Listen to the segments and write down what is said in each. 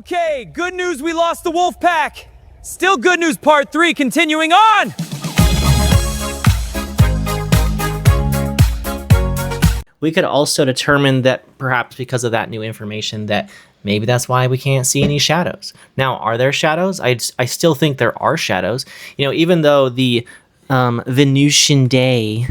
Okay, good news we lost the wolf pack. Still good news part 3 continuing on. We could also determine that perhaps because of that new information that maybe that's why we can't see any shadows. Now, are there shadows? I still think there are shadows. You know, even though the Venusian day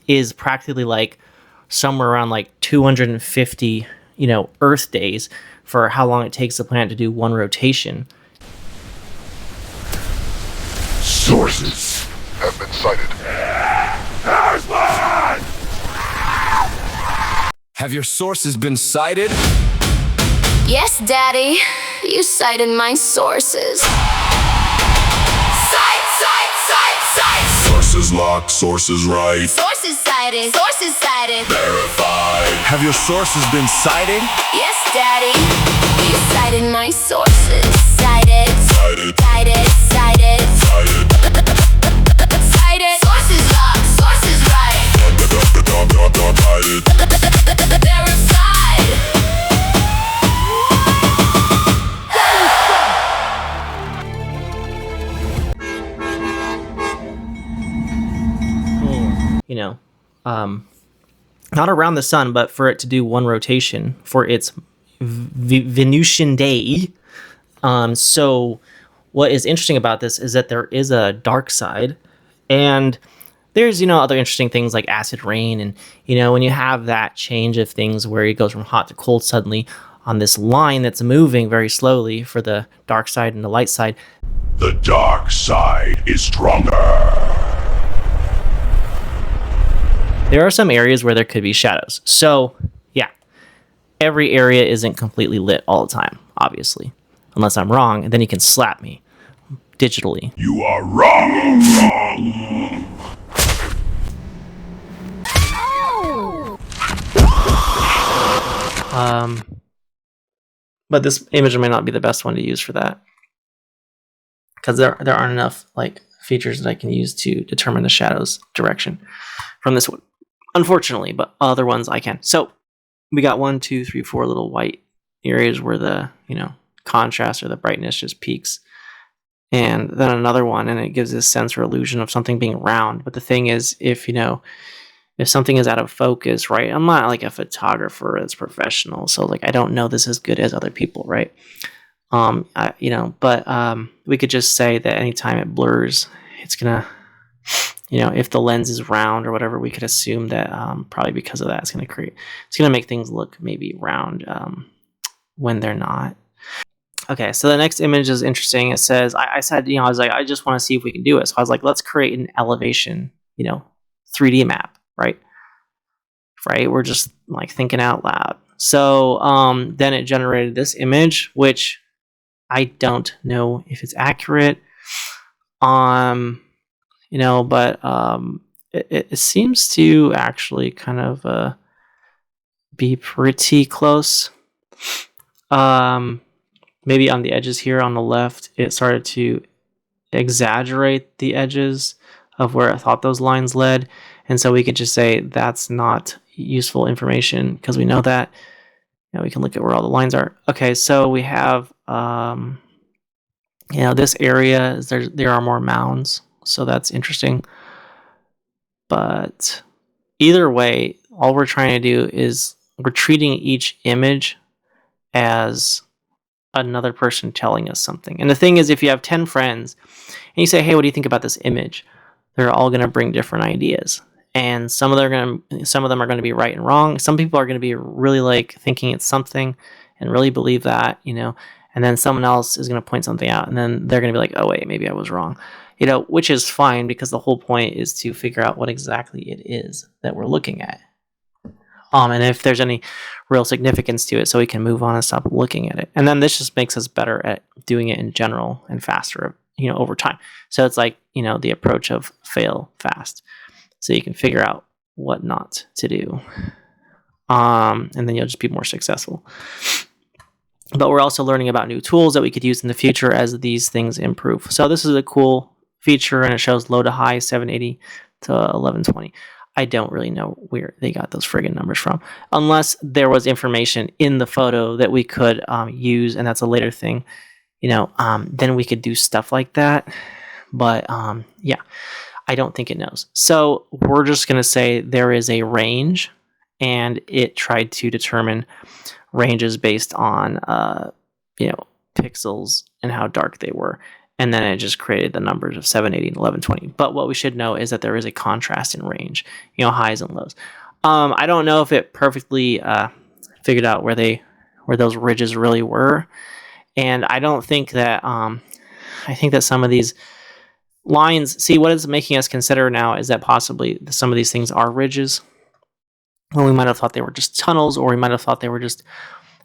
is practically like somewhere around like 250, Earth days for how long it takes the planet to do one rotation. Sources have been cited. There's one! Have your sources been cited? Yes, Daddy. You cited my sources. Cite! Sources locked, sources right. Sources cited. Sources cited. Verified. Have your sources been cited? Yes, Daddy. You cited my sources. Cited. Cited. Cited. Cited. Cited. Cited. Sources locked. Sources right. Cited. Verified. Not around the sun, but for it to do one rotation for its Venusian day. So what is interesting about this is that there is a dark side, and there's, other interesting things like acid rain. And, when you have that change of things where it goes from hot to cold suddenly on this line that's moving very slowly for the dark side and the light side. The dark side is stronger. There are some areas where there could be shadows. So, yeah, every area isn't completely lit all the time, obviously. Unless I'm wrong, and then you can slap me digitally. You are wrong. But this image may not be the best one to use for that, because there aren't enough features that I can use to determine the shadow's direction from this one, unfortunately. But other ones I can. So we got 1, 2, 3, 4 little white areas where the contrast or the brightness just peaks, and then another one, and it gives this sense or illusion of something being round. But the thing is, if something is out of focus, right? I'm not like a photographer that's professional, so I don't know this as good as other people, right? But we could just say that anytime it blurs, it's gonna, if the lens is round or whatever, we could assume that probably because of that, it's gonna make things look maybe round when they're not. Okay, so the next image is interesting. It says, I said, I was like, I just want to see if we can do it. So I was like, let's create an elevation, 3D map. Right? We're just thinking out loud. So then it generated this image, which I don't know if it's accurate. But it seems to actually kind of be pretty close. Maybe on the edges here on the left, it started to exaggerate the edges of where I thought those lines led. And so we could just say that's not useful information because we know that. Now we can look at where all the lines are. Okay, so we have, this area, there are more mounds. So that's interesting. But either way, all we're trying to do is we're treating each image as another person telling us something. And the thing is, if you have 10 friends and you say, hey, what do you think about this image? They're all going to bring different ideas. And some of them are going to be right and wrong. Some people are going to be really thinking it's something and really believe that, and then someone else is going to point something out, and then they're going to be like, oh wait, maybe I was wrong, which is fine because the whole point is to figure out what exactly it is that we're looking at. And if there's any real significance to it, so we can move on and stop looking at it. And then this just makes us better at doing it in general and faster, over time. So it's the approach of fail fast. So you can figure out what not to do. And then you'll just be more successful. But we're also learning about new tools that we could use in the future as these things improve. So this is a cool feature, and it shows low to high 780 to 1120. I don't really know where they got those friggin' numbers from, unless there was information in the photo that we could use, and that's a later thing. Then we could do stuff like that. But yeah, I don't think it knows. So we're just going to say there is a range, and it tried to determine ranges based on pixels and how dark they were. And then it just created the numbers of 780 and 1120. But what we should know is that there is a contrast in range, highs and lows. I don't know if it perfectly figured out where those ridges really were. And I don't think that, I think that some of these lines, see, what it's making us consider now is that possibly some of these things are ridges. Well, we might have thought they were just tunnels, or we might have thought they were just,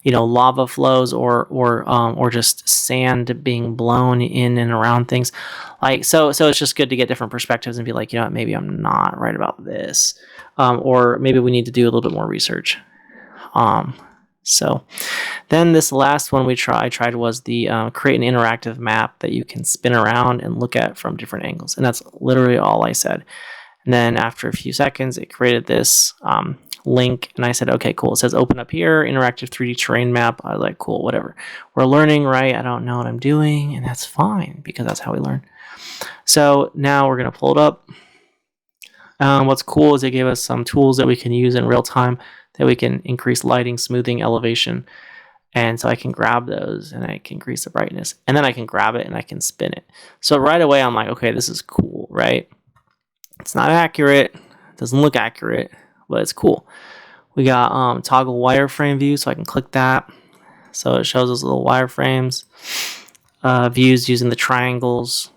lava flows, or just sand being blown in and around things. So it's just good to get different perspectives and be like, maybe I'm not right about this, or maybe we need to do a little bit more research. So then this last one I tried was the create an interactive map that you can spin around and look at from different angles. And that's literally all I said. And then after a few seconds, it created this link, and I said, okay, cool. It says open up here, interactive 3D terrain map. I was like, cool, whatever. We're learning, right? I don't know what I'm doing, and that's fine, because that's how we learn. So now we're going to pull it up. What's cool is it gave us some tools that we can use in real time, that we can increase lighting, smoothing, elevation. And so I can grab those, and I can increase the brightness, and then I can grab it and I can spin it. So right away I'm like, okay, this is cool, right? It's not accurate, it doesn't look accurate, but it's cool. We got toggle wireframe view, so I can click that. So it shows us little wireframes, views using the triangles,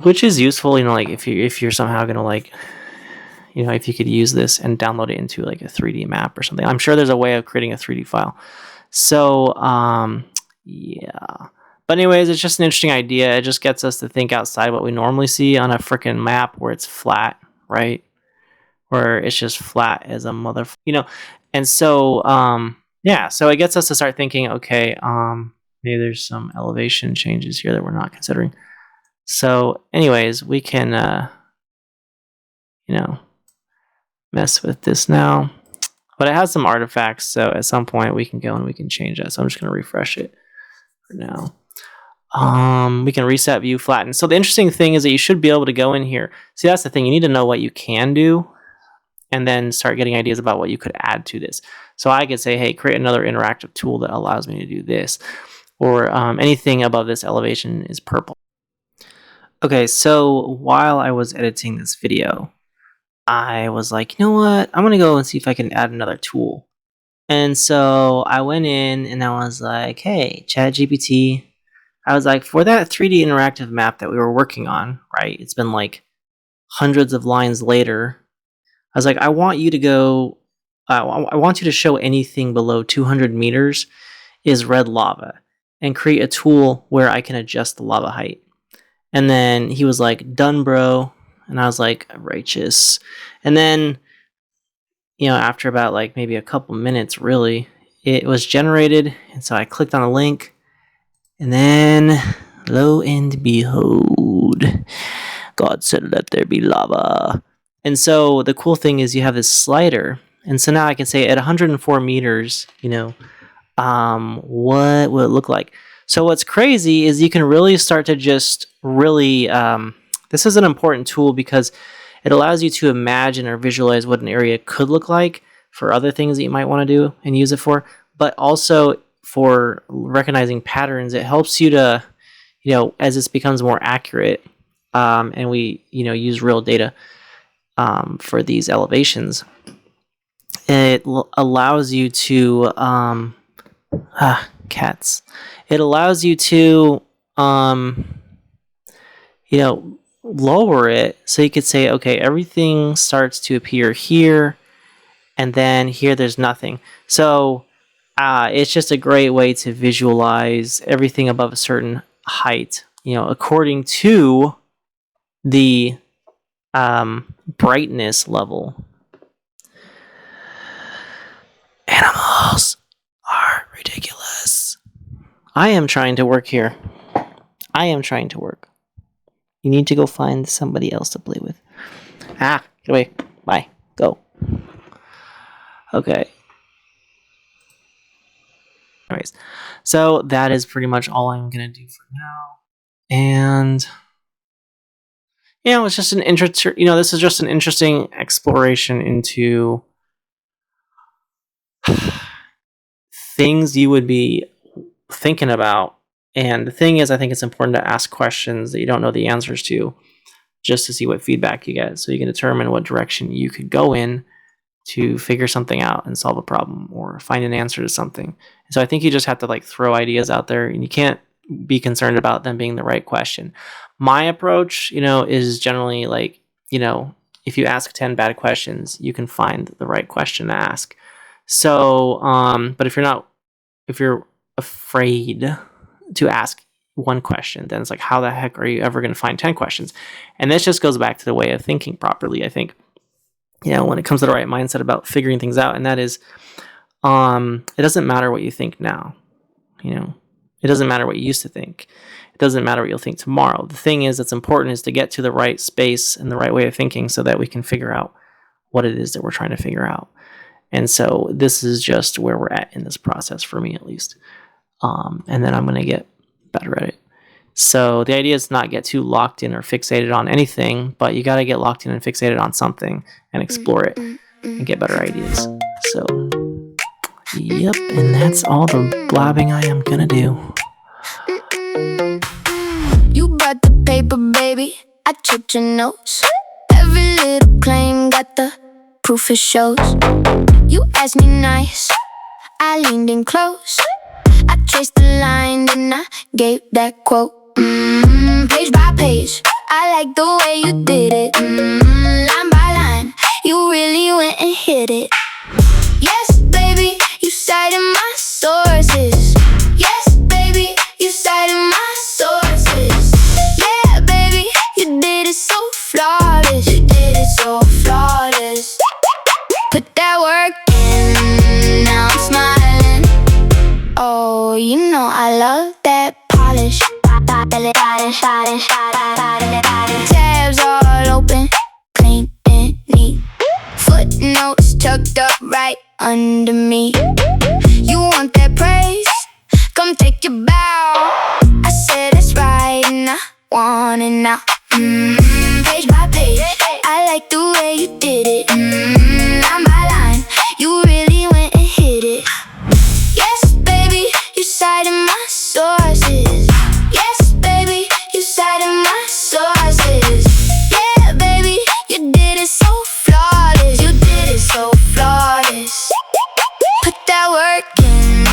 which is useful, like if you're somehow gonna like, if you could use this and download it into like a 3D map or something. I'm sure there's a way of creating a 3D file. So yeah. But anyways, it's just an interesting idea. It just gets us to think outside what we normally see on a freaking map where it's flat, right? Where it's just flat as a And so yeah, so it gets us to start thinking, okay, maybe there's some elevation changes here that we're not considering. So anyways, we can mess with this now. But it has some artifacts, so at some point we can go and we can change that. So I'm just going to refresh it for now. We can reset, view, flatten. So the interesting thing is that you should be able to go in here. See, that's the thing. You need to know what you can do, and then start getting ideas about what you could add to this. So I could say, hey, create another interactive tool that allows me to do this, or anything above this elevation is purple. Okay, so while I was editing this video, I was like, you know what? I'm going to go and see if I can add another tool. And so I went in and I was like, hey, ChatGPT. I was like, for that 3D interactive map that we were working on, right? It's been like hundreds of lines later. I was like, I want you to go, I want you to show anything below 200 meters is red lava, and create a tool where I can adjust the lava height. And then he was like, done, bro. And I was like, righteous. And then, after about like maybe a couple minutes, really, it was generated. And so I clicked on a link. And then, lo and behold, God said, let there be lava. And so the cool thing is you have this slider. And so now I can say at 104 meters, what will it look like? So what's crazy is you can really start to just really, this is an important tool because it allows you to imagine or visualize what an area could look like for other things that you might want to do and use it for, but also for recognizing patterns. It helps you to, as this becomes more accurate, and we, use real data for these elevations, it allows you to, cats. It allows you to, lower it. So you could say, okay, everything starts to appear here, and then here there's nothing. So it's just a great way to visualize everything above a certain height, according to the brightness level. Animals are ridiculous. I am trying to work here. I am trying to work. You need to go find somebody else to play with. Ah, get away. Bye. Go. Okay. Anyways, so that is pretty much all I'm going to do for now. And, it's just an this is just an interesting exploration into things you would be thinking about. And the thing is, I think it's important to ask questions that you don't know the answers to, just to see what feedback you get, so you can determine what direction you could go in to figure something out and solve a problem or find an answer to something. And so I think you just have to like throw ideas out there, and you can't be concerned about them being the right question. My approach, is generally like, if you ask 10 bad questions, you can find the right question to ask. So, but if you're afraid to ask one question, then it's like, how the heck are you ever going to find 10 questions? And this just goes back to the way of thinking properly, I think, when it comes to the right mindset about figuring things out. And that is, it doesn't matter what you think now, it doesn't matter what you used to think. It doesn't matter what you'll think tomorrow. The thing is that's important is to get to the right space and the right way of thinking so that we can figure out what it is that we're trying to figure out. And so this is just where we're at in this process, for me at least. And then I'm going to get better at it. So the idea is not get too locked in or fixated on anything, but you got to get locked in and fixated on something and explore it and get better ideas. So, yep, and that's all the blabbing I am going to do. You brought the paper, baby. I checked your notes. Every little claim got the proof it shows. You asked me nice, I leaned in close. I traced the line and I gave that quote. Page by page, I like the way you did it. Line by line, you really went and hit it. Yes, baby, you cited my sources. Yes, baby, you cited my sources. Yeah, baby, you did it so flawless. You did it so flawless. Put that work in, now I'm smiling. Oh, I love that polish. Tabs all open, clean and neat. Footnotes tucked up right under me. You want that praise? Come take your bow. I said it's right and I want it now. Page by page, I like the way you did it. Line by line, you really went and hit it. Yes, baby, you cited my sources. Yes, baby, you cited my sources. Yeah, baby, you did it so flawless. You did it so flawless. Put that work in,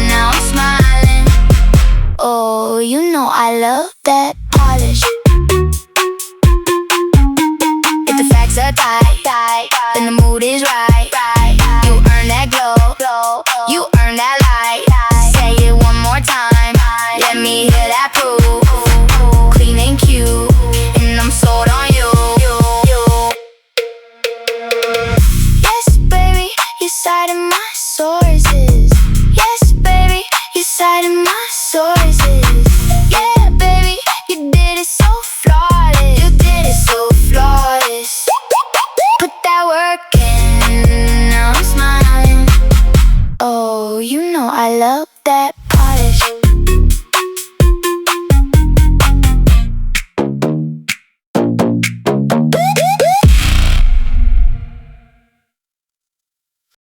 now I'm smiling. Oh, I love that polish. If the facts are tight, then the mood is right. You earn that glow, you earn that light. Say it one more time, let me hear that proof. Clean and cute, and I'm sold on you. Yes, baby, you cited my sources. Yes, baby, you cited my sources. Yeah, baby, you did it so flawless. You did it so flawless. Put that work in, now I'm smiling. Oh, I love that